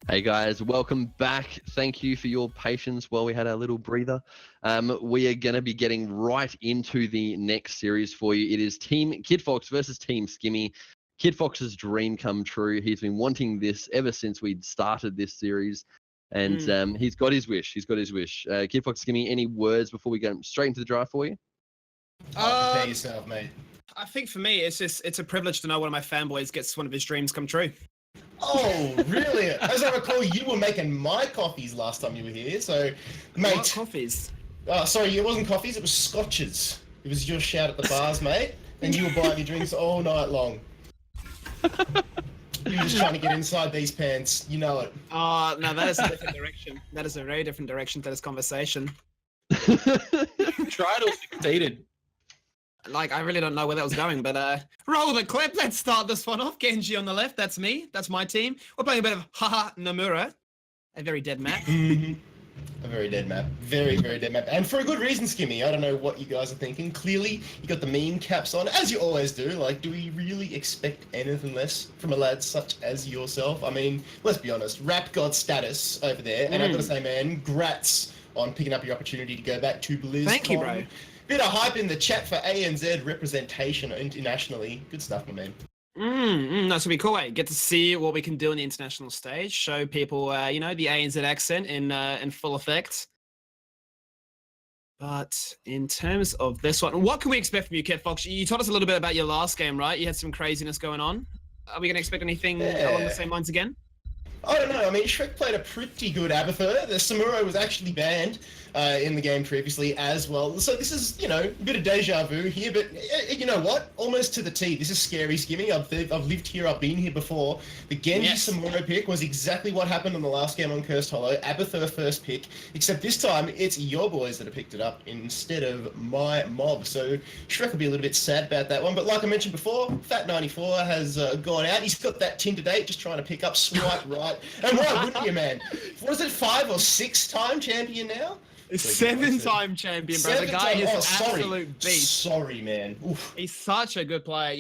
Hey guys, welcome back. Thank you for your patience while we had our little breather. We are going to be getting right into the next series for you. It is Team Kitfox versus Team Skimmy. Kitfox's dream come true. He's been wanting this ever since we started this series, and he's got his wish. Kitfox, Skimmy, any words before we go straight into the draft for you? Prepare yourself, mate. I think for me, it's a privilege to know one of my fanboys gets one of his dreams come true. Oh, really? As I recall, you were making my coffees last time you were here, so, mate. What coffees? Sorry, it wasn't coffees, it was scotches. It was your shout at the bars, mate, and you were buying your drinks all night long. You were just trying to get inside these pants, you know it. Oh, no, that is a different direction. That is a very different direction to this conversation. Tried or succeeded. Like, I really don't know where that was going, but roll the clip. Let's start this one off. Genji on the left. That's me. That's my team. We're playing a bit of Hanamura. A very dead map. A very dead map. Very, very dead map. And for a good reason, Skimmy. I don't know what you guys are thinking. Clearly, you got the meme caps on, as you always do. Like, do we really expect anything less from a lad such as yourself? I mean, let's be honest. Rap god status over there. And I've got to say, man, grats on picking up your opportunity to go back to BlizzCon. Thank you, bro. Bit of hype in the chat for ANZ representation internationally. Good stuff, my man. That's gonna be cool. Get to see what we can do on the international stage. Show people, the ANZ accent in full effect. But in terms of this one, what can we expect from you, Kitfox? You told us a little bit about your last game, right? You had some craziness going on. Are we gonna expect anything along the same lines again? I don't know. I mean, Shrek played a pretty good Abathur. The Samuro was actually banned in the game previously as well. So this is, a bit of deja vu here. But you know what? Almost to the T. This is scary, Skimmy. I've lived here. I've been here before. The Genji Samuro pick was exactly what happened on the last game on Cursed Hollow. Abathur first pick. Except this time, it's your boys that have picked it up instead of my mob. So Shrek will be a little bit sad about that one. But like I mentioned before, Fat94 has gone out. He's got that Tinder date, just trying to pick up swipe right. And why wouldn't you, man? Was it 5 or 6 time champion now? 7-time champion, bro. The guy is an absolute beast. Sorry, man. Oof. He's such a good player.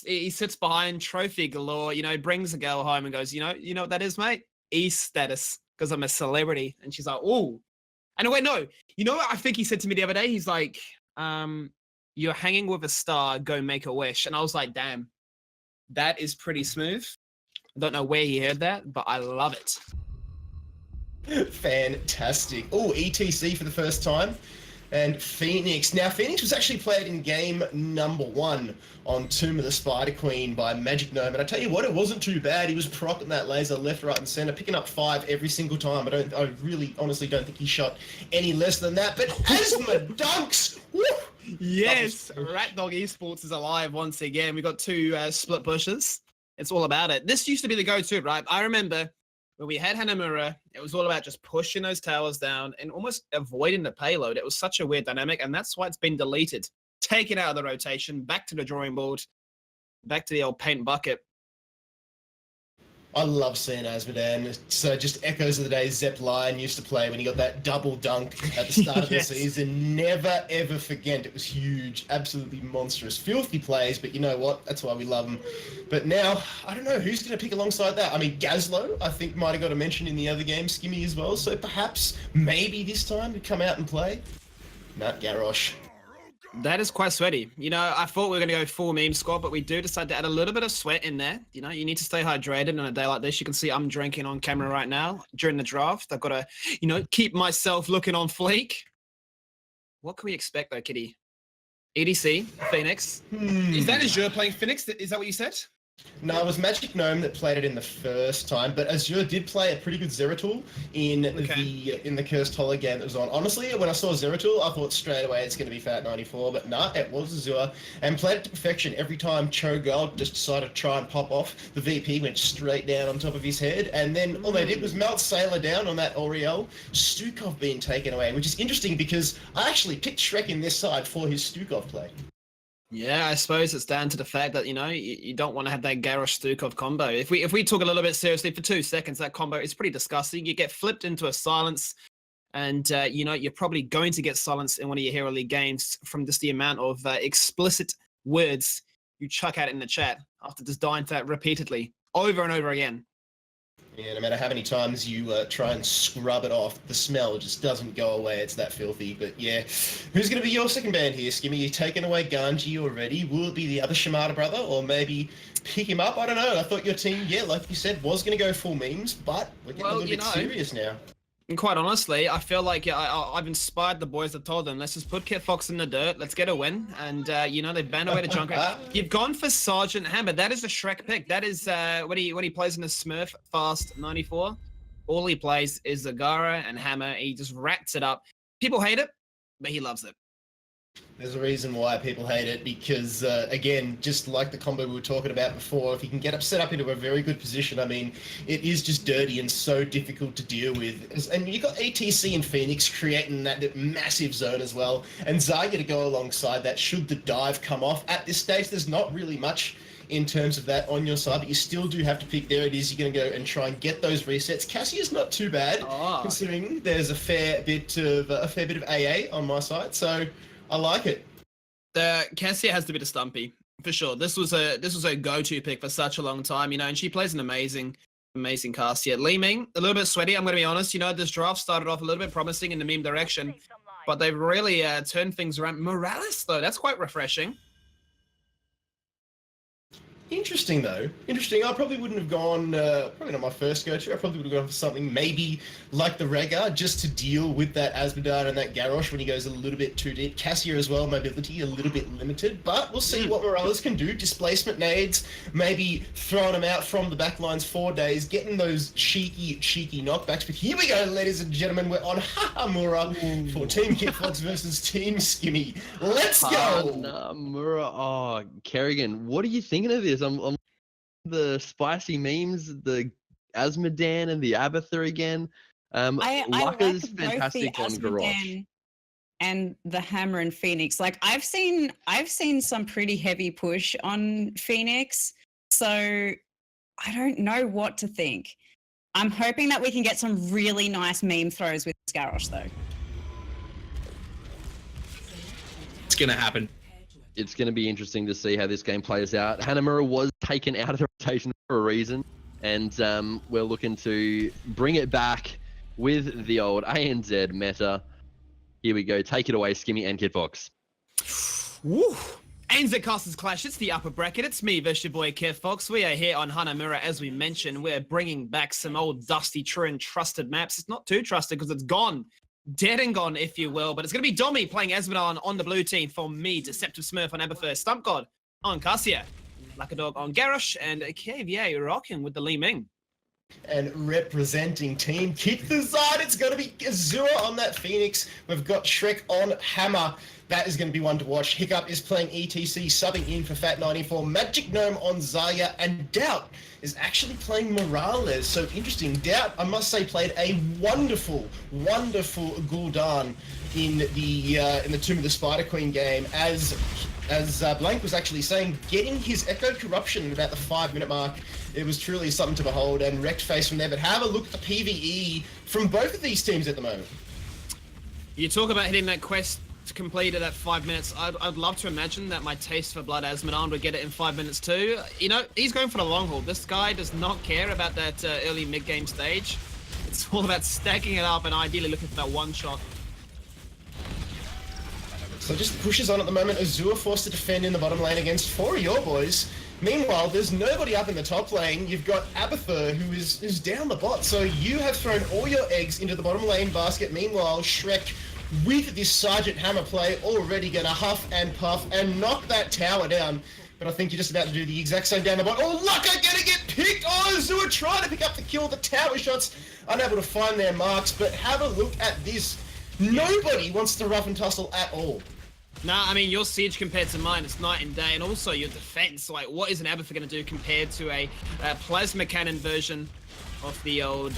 He sits behind trophy galore. Brings a girl home and goes, you know what that is, mate? E-status, because I'm a celebrity. And she's like, ooh. And wait, no. You know what I think he said to me the other day? He's like, you're hanging with a star, go make a wish. And I was like, damn, that is pretty smooth. I don't know where he heard that, but I love it. Fantastic. Oh, ETC for the first time. And Phoenix. Now, Phoenix was actually played in game number 1 on Tomb of the Spider Queen by Magic Gnome. And I tell you what, it wasn't too bad. He was procking that laser left, right, and center, picking up 5 every single time. I really, honestly don't think he shot any less than that. But Asthma dunks! Woo! Yes, Rat Dog Esports is alive once again. We got 2 split pushes. It's all about it. This used to be the go-to, right? I remember when we had Hanamura, it was all about just pushing those towers down and almost avoiding the payload. It was such a weird dynamic, and that's why it's been deleted. Taken out of the rotation, back to the drawing board, back to the old paint bucket. I love seeing Asmodan. So just echoes of the days Zepp Lion used to play when he got that double dunk at the start of the season. Never, ever forget. It was huge. Absolutely monstrous. Filthy plays, but you know what? That's why we love them. But now, I don't know who's going to pick alongside that. I mean, Gazlo, I think, might have got a mention in the other game, Skimmy as well. So perhaps, maybe this time, to come out and play. Not Garrosh. That is quite sweaty. I thought we were going to go full meme squad, but we do decide to add a little bit of sweat in there. You need to stay hydrated on a day like this. You can see I'm drinking on camera right now during the draft. I've got to, keep myself looking on fleek. What can we expect though, Kitty? EDC, Phoenix. Is that Azure playing Phoenix? Is that what you said? No, it was Magic Gnome that played it in the first time, but Azure did play a pretty good Zeratul in the Cursed Hollow game that was on. Honestly, when I saw Zeratul, I thought straight away it's going to be Fat94, but nah, it was Azure, and played it to perfection. Every time Cho'Gall just decided to try and pop off, the VP went straight down on top of his head, and then all they did was melt Sailor down on that Oriel, Stukov being taken away, which is interesting because I actually picked Shrek in this side for his Stukov play. Yeah, I suppose it's down to the fact that, you don't want to have that Garrosh Stukov combo. If we talk a little bit seriously for 2 seconds, that combo is pretty disgusting. You get flipped into a silence, and, you're probably going to get silenced in one of your Hero League games from just the amount of explicit words you chuck out in the chat after just dying to that repeatedly, over and over again. Yeah, no matter how many times you try and scrub it off, the smell just doesn't go away. It's that filthy. But yeah, who's going to be your second ban here, Skimmy? You taking away Ganji already? Will it be the other Shimada brother, or maybe pick him up? I don't know. I thought your team, yeah, like you said, was going to go full memes, but we're getting a little bit serious now. And quite honestly, I feel like I've inspired the boys that told them, let's just put Kitfox in the dirt, let's get a win. And, they've banned away to Junkrat. You've gone for Sergeant Hammer. That is a Shrek pick. That is when he plays in the Smurf Fast 94. All he plays is Zagara and Hammer. He just racks it up. People hate it, but he loves it. There's a reason why people hate it, because, again, just like the combo we were talking about before, if you can get set up into a very good position, I mean, it is just dirty and so difficult to deal with. And you've got ATC and Phoenix creating that massive zone as well, and Zarya to go alongside that should the dive come off. At this stage, there's not really much in terms of that on your side, but you still do have to pick. There it is. You're going to go and try and get those resets. Cassia's not too bad, considering there's a fair bit of AA on my side, so I like it. Cassia has to be the Stumpy for sure. This was a go-to pick for such a long time, and she plays an amazing cast here. Li Ming, a little bit sweaty. I'm going to be honest. This draft started off a little bit promising in the meme direction, but they've really turned things around. Morales though, that's quite refreshing. Interesting, though. Interesting. I probably wouldn't have gone, probably not my first go-to. I probably would have gone for something maybe like the Rega, just to deal with that Asmodad and that Garrosh when he goes a little bit too deep. Cassia as well, mobility a little bit limited, but we'll see what Morales can do. Displacement nades, maybe throwing them out from the backlines 4 days, getting those cheeky knockbacks. But here we go, ladies and gentlemen. We're on Hanamura for Team Kitfox versus Team Skimmy. Let's go! Hanamura. Oh, Kerrigan, what are you thinking of this? I'm the spicy memes, the Asmodan and the Abathur again. I like fantastic on Garrosh and the Hammer and Phoenix. Like I've seen some pretty heavy push on Phoenix, so I don't know what to think. I'm hoping that we can get some really nice meme throws with Garrosh though. It's gonna happen. It's going to be interesting to see how this game plays out. Hanamura was taken out of the rotation for a reason, and we're looking to bring it back with the old ANZ meta. Here we go. Take it away, Skimmy and Kitfox. Woo! ANZ Casters Clash. It's the upper bracket. It's me versus your boy Kitfox. We are here on Hanamura, as we mentioned. We're bringing back some old dusty, true and trusted maps. It's not too trusted because it's gone. Dead and gone, if you will. But it's going to be Domi playing Asmodad on the blue team for me. Deceptive Smurf on Abathur. Stump God on Cassia. Like a Dog on Garrosh. And KVA rocking with the Li Ming. And representing Team Kitfox, it's going to be Azura on that Phoenix. We've got Shrek on Hammer. That is going to be one to watch. Hiccup is playing ETC, subbing in for Fat94. Magic Gnome on Zarya. And Doubt is actually playing Morales. So interesting. Doubt, I must say, played a wonderful Gul'dan in the Tomb of the Spider Queen game. As Blank was actually saying, getting his Echo Corruption at about the 5-minute mark, it was truly something to behold, and wrecked face from there. But have a look at the PvE from both of these teams at the moment. You talk about hitting that quest to complete it at 5 minutes. I'd love to imagine that my taste for Blood Asmodad would get it in 5 minutes too. He's going for the long haul. This guy does not care about that early mid-game stage. It's all about stacking it up and ideally looking for that one shot. So just pushes on at the moment. Azure forced to defend in the bottom lane against 4 of your boys. Meanwhile, there's nobody up in the top lane. You've got Abathur, who is down the bot. So you have thrown all your eggs into the bottom lane basket. Meanwhile, Shrek, with this Sergeant Hammer play, already going to huff and puff and knock that tower down. But I think you're just about to do the exact same down the bot. Oh, Lucka going to get picked! Oh, Azure trying to pick up the kill. The tower shots unable to find their marks. But have a look at this. Nobody wants to rough and tussle at all. Nah, I mean, your siege compared to mine, it's night and day, and also your defense. Like, what is an Abathur going to do compared to a plasma cannon version of the old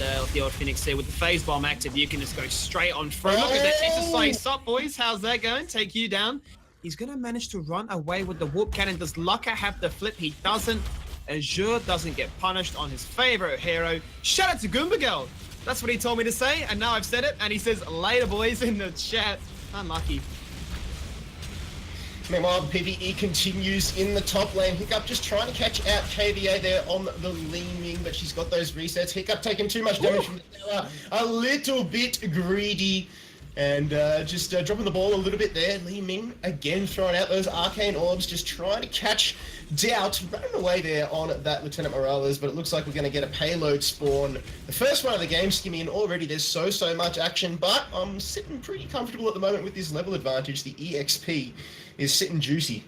Phoenix here? With the phase bomb active, you can just go straight on through. Look at that, she's just like, sup boys, how's that going? Take you down. He's going to manage to run away with the whoop cannon. Does Lucka have the flip? He doesn't. Azure doesn't get punished on his favorite hero. Shout out to Goomba Girl. That's what he told me to say, and now I've said it, and he says, later boys in the chat. Unlucky. Meanwhile, the PvE continues in the top lane. Hiccup just trying to catch out KVA there on the leaning, but she's got those resets. Hiccup taking too much damage from the tower. A little bit greedy. And just dropping the ball a little bit there. Li Ming again throwing out those arcane orbs, just trying to catch Doubt, running away there on that Lieutenant Morales, but it looks like we're going to get a payload spawn. The first one of the game, Skimmy, and already there's so much action, but I'm sitting pretty comfortable at the moment with this level advantage. The EXP is sitting juicy.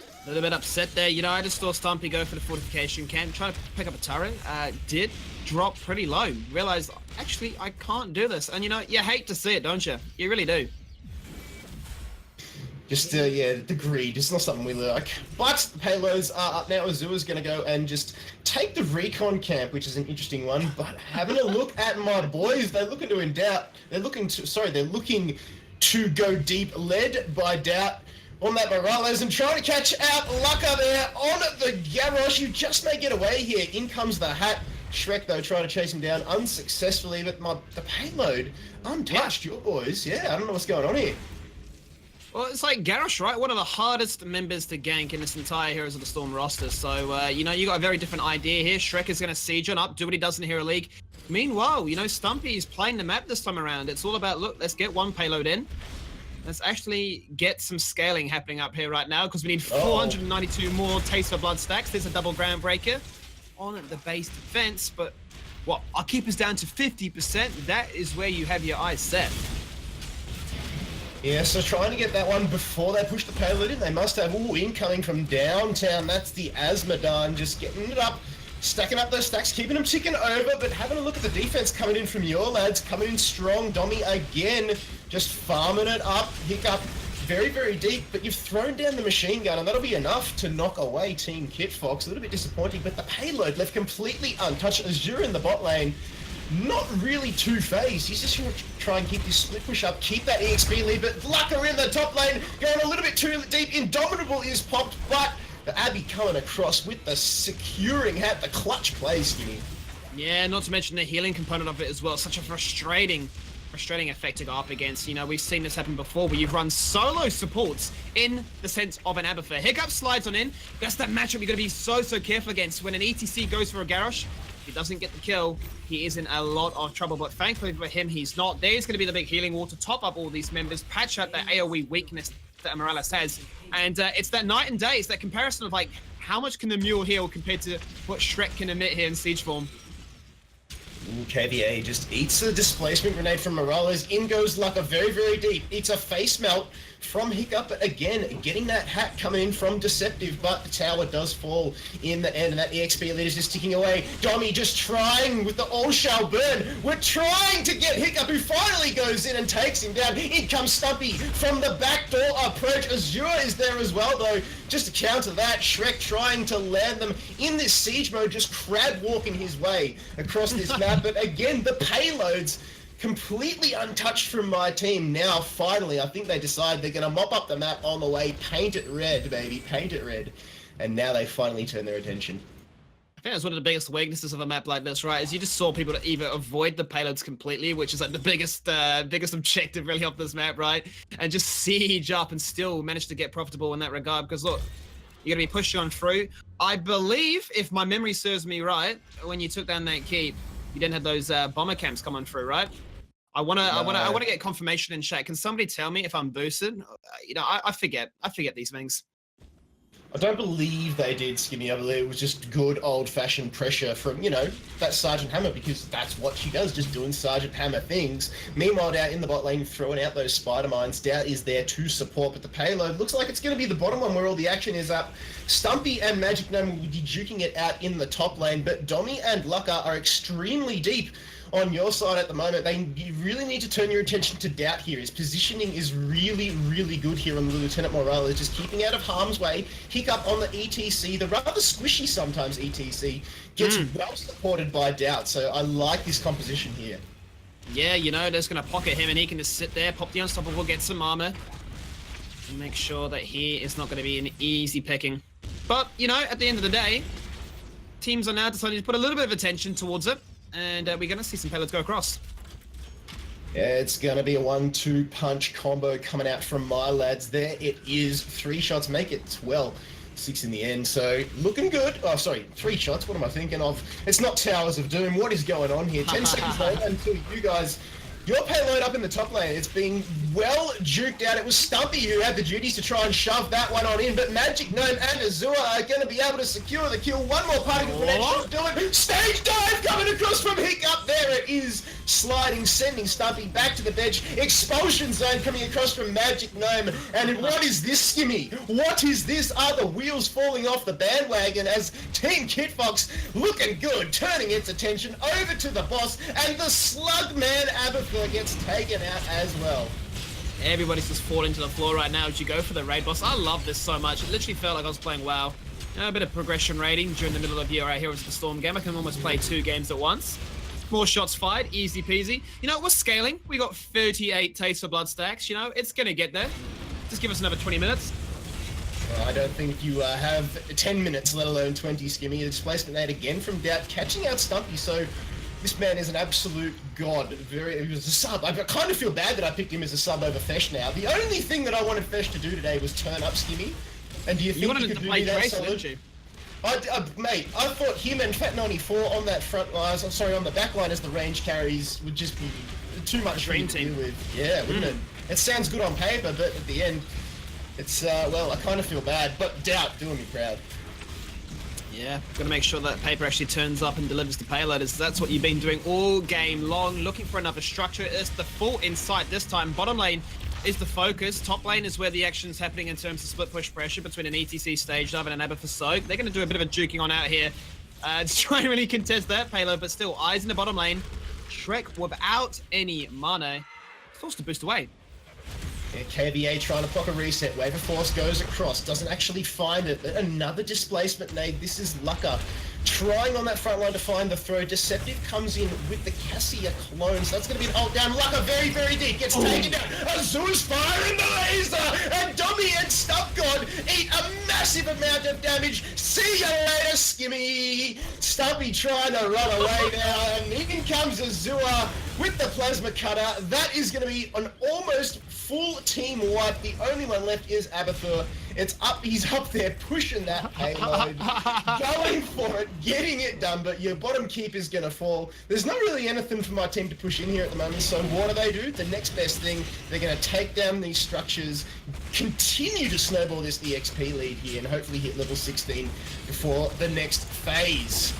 A little bit upset there. You know, I just saw Stumpy go for the fortification camp, try to pick up a turret. Did drop pretty low. Realized, actually, I can't do this. And you know, you hate to see it, don't you? You really do. Just, yeah, the greed. It's not something we like. But the payloads are up now. Azua's going to go and just take the recon camp, which is an interesting one. But having a look at my boys, they're looking to Doubt. They're looking to go deep, led by Doubt on that Morales, and trying to catch out Lucka there on the Garrosh. You just may get away here. In comes the hat. Shrek, though, trying to chase him down unsuccessfully, but the payload untouched, your boys. Yeah, I don't know what's going on here. Well, it's like Garrosh, right? One of the hardest members to gank in this entire Heroes of the Storm roster. So, you know, you got a very different idea here. Shrek is going to siege on up, do what he does in the Hero League. Meanwhile, you know, Stumpy is playing the map this time around. It's all about, look, let's get one payload in. Let's actually get some scaling happening up here right now, because we need 492 more Taste for Blood stacks. There's a double ground breaker on the base defense, but what? Our keeper's down to 50%. That is where you have your eyes set. Yeah, so trying to get that one before they push the payload in. They must have, incoming from downtown. That's the Azmodan, just getting it up, stacking up those stacks, keeping them ticking over, but having a look at the defense coming in from your lads, coming in strong. Domi again, just farming it up. Hiccup very deep, but you've thrown down the machine gun, and that'll be enough to knock away Team Kitfox. A little bit disappointing, but the payload left completely untouched. Azure in the bot lane, not really two-phased. He's just going to try and keep this split push up, keep that EXP lead, but Lucka in the top lane, going a little bit too deep. Indomitable is popped, but the Abby coming across with the securing hat, the clutch play, Skimmy. Yeah, not to mention the healing component of it as well. Such a frustrating effect to go up against. You know, we've seen this happen before where you've run solo supports in the sense of an Abathur. Hiccup slides on in. That's that matchup you're going to be so careful against. When an ETC goes for a Garrosh, if he doesn't get the kill, he is in a lot of trouble. But thankfully for him, he's not. There's going to be the big healing wall to top up all these members, patch out that AoE weakness that Morales has. And it's that night and day. It's that comparison of, like, how much can the mule heal compared to what Shrek can emit here in siege form. KVA just eats the displacement grenade from Morales. In goes Lucka very deep. It's a face melt from Hiccup, but again, getting that hat coming in from Deceptive, but the tower does fall in the end, and that EXP lead is just ticking away. Domi just trying with the all shall burn. We're trying to get Hiccup, who finally goes in and takes him down. In comes Stumpy from the backdoor approach. Azure is there as well, though. Just to counter that, Shrek trying to land them in this siege mode, just crab walking his way across this map. But again, the payloads completely untouched from my team. Now, finally, I think they decide they're going to mop up the map on the way, paint it red, baby, paint it red. And now they finally turn their attention. I think that's one of the biggest weaknesses of a map like this, right? Is you just saw people to either avoid the payloads completely, which is like the biggest objective really of this map, right? And just siege up and still manage to get profitable in that regard. Because look, you're going to be pushing on through. I believe, if my memory serves me right, when you took down that keep, you didn't have those bomber camps coming through, right? I wanna get confirmation in chat. Can somebody tell me if I'm boosted? You know, I forget these things. I don't believe they did, Skimmy. I believe it was just good old-fashioned pressure from, you know, that Sergeant Hammer, because that's what she does, just doing Sergeant Hammer things. Meanwhile, Doubt in the bot lane, throwing out those spider mines. Doubt is there to support, but the payload looks like it's going to be the bottom one where all the action is up. Stumpy and Magic Gnome will be duking it out in the top lane, but Domi and Lucka are extremely deep on your side at the moment. You really need to turn your attention to Doubt here. His positioning is really good here on the Lieutenant Morales, just keeping out of harm's way. Hiccup on the ETC, the rather squishy sometimes ETC, gets well supported by Doubt, so I like this composition here. Yeah, you know, they're just going to pocket him and he can just sit there, pop the Unstoppable, get some armor, and make sure that he is not going to be an easy picking. But, you know, at the end of the day, teams are now deciding to put a little bit of attention towards it. And we're going to see some payloads go across. Yeah, it's going to be a 1-2 punch combo coming out from my lads there. It is 3 shots, make it 12. 6 in the end, so looking good. Oh, sorry, 3 shots. What am I thinking of? It's not Towers of Doom. What is going on here? 10 seconds later until you guys... Your payload up in the top lane, it's being well juked out. It was Stumpy who had the duties to try and shove that one on in, but Magic Gnome and Azure are going to be able to secure the kill. One more particle connection, do it. Stage dive coming across from Hiccup. There it is, sliding, sending Stumpy back to the bench. Expulsion zone coming across from Magic Gnome. And what is this, Skimmy? What is this? Are the wheels falling off the bandwagon as Team Kitfox, looking good, turning its attention over to the boss, and the Slugman Abathur gets taken out as well. Everybody's just falling to the floor right now as you go for the raid boss. I love this so much. It literally felt like I was playing WoW. You know, a bit of progression rating during the middle of your Heroes of the Storm game. I can almost play 2 games at once. More shots fired, easy peasy. You know, we're scaling. We got 38 Taste for Blood stacks. You know, it's gonna get there. Just give us another 20 minutes. I don't think you have 10 minutes, let alone 20, Skimmy. The displacement nade again from Doubt, catching out Stumpy, so this man is an absolute god. He was a sub. I kind of feel bad that I picked him as a sub over Fesh now. The only thing that I wanted Fesh to do today was turn up Skimmy. And do you think you wanted he him could to play do that Trace, solid? didn't you? Mate, I thought him and Fat94 on that front line, on the back line as the range carries would just be too much for him to deal with. Yeah, wouldn't it? It sounds good on paper, but at the end, it's, well, I kind of feel bad, but Doubt doing me proud. Yeah, gotta make sure that paper actually turns up and delivers the payloaders. That's what you've been doing all game long, looking for another structure. It's the full insight this time. Bottom lane is the focus. Top lane is where the action's happening in terms of split push pressure between an ETC stage dive and an Abathur Soak. They're gonna do a bit of a juking on out here to try and really contest that payload, but still, eyes in the bottom lane. Shrek without any mana, forced to boost away. Yeah, KVA trying to block a reset. Wave of Force goes across, doesn't actually find it. Another displacement nade. This is Lucka trying on that front line to find the throw. Deceptive comes in with the Cassia clone, so that's going to be an ult down. Lucka very, very deep, gets taken down. Azur's firing the laser, and Dummy and Stuff God eat a massive amount of damage. See you later, Skimmy. Stumpy trying to run away now, and in comes Azure with the plasma cutter. That is going to be an almost full team wipe. The only one left is Abathur. It's up, he's up there pushing that payload, going for it, getting it done, but your bottom keep is gonna fall. There's not really anything for my team to push in here at the moment, so what do? The next best thing, they're gonna take down these structures, continue to snowball this EXP lead here, and hopefully hit level 16 before the next phase.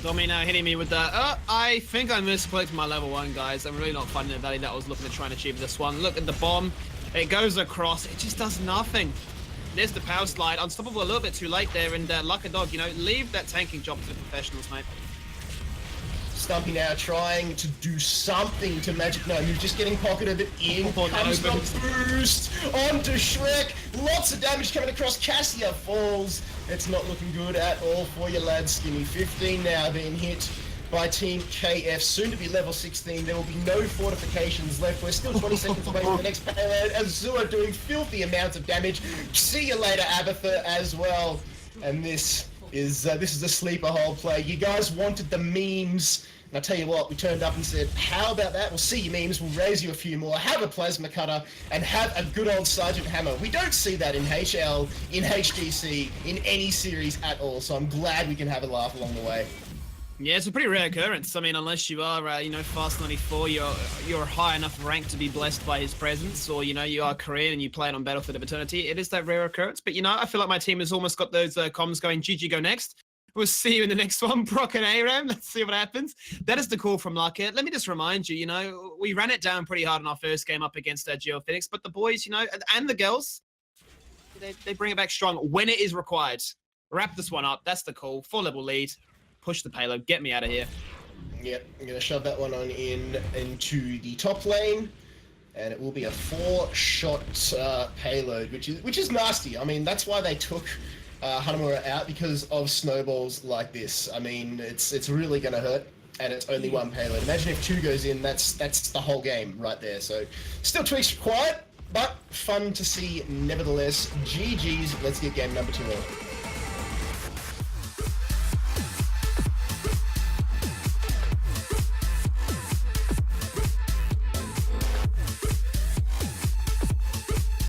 Domino hitting me with that. I think I misclicked my level 1, guys. I'm really not finding the value that I was looking to try and achieve this one. Look at the bomb. It goes across. It just does nothing. There's the power slide. Unstoppable a little bit too late there. And Lucka Dog, you know, leave that tanking job to the professionals, mate. Stumpy now trying to do something to Magic Gnome, who's just getting pocketed in. Comes the boost onto Shrek. Lots of damage coming across. Cassia falls. It's not looking good at all for you lads. Skimmy 15 now being hit by Team KF, soon to be level 16. There will be no fortifications left. We're still 20 seconds away from the next payload. Azure doing filthy amounts of damage. See you later, Abathur, as well. And this is a sleeper hole play. You guys wanted the memes. And I tell you what, we turned up and said, how about that? We'll see your memes, we'll raise you a few more, have a plasma cutter, and have a good old Sergeant Hammer. We don't see that in HL, in HDC, in any series at all, so I'm glad we can have a laugh along the way. Yeah, it's a pretty rare occurrence. I mean, unless you are, you know, Fast 94, you're high enough rank to be blessed by his presence, or, you know, you are Korean and you play it on Battlefield of Eternity. It is that rare occurrence. But, you know, I feel like my team has almost got those comms going. GG, go next. We'll see you in the next one, Brock and Aram. Let's see what happens. That is the call from Lucka. Let me just remind you, you know, we ran it down pretty hard in our first game up against GeoPhoenix, but the boys, you know, and the girls, they bring it back strong when it is required. Wrap this one up. That's the call. 4-level lead. Push the payload. Get me out of here. Yep, I'm going to shove that one on into the top lane, and it will be a 4-shot payload, which is nasty. I mean, that's why they took Hanamura out, because of snowballs like this. I mean, it's really going to hurt, and it's only one payload. Imagine if 2 goes in, that's the whole game right there. So still tweaks required, but fun to see nevertheless. GG's, let's get game number 2 on.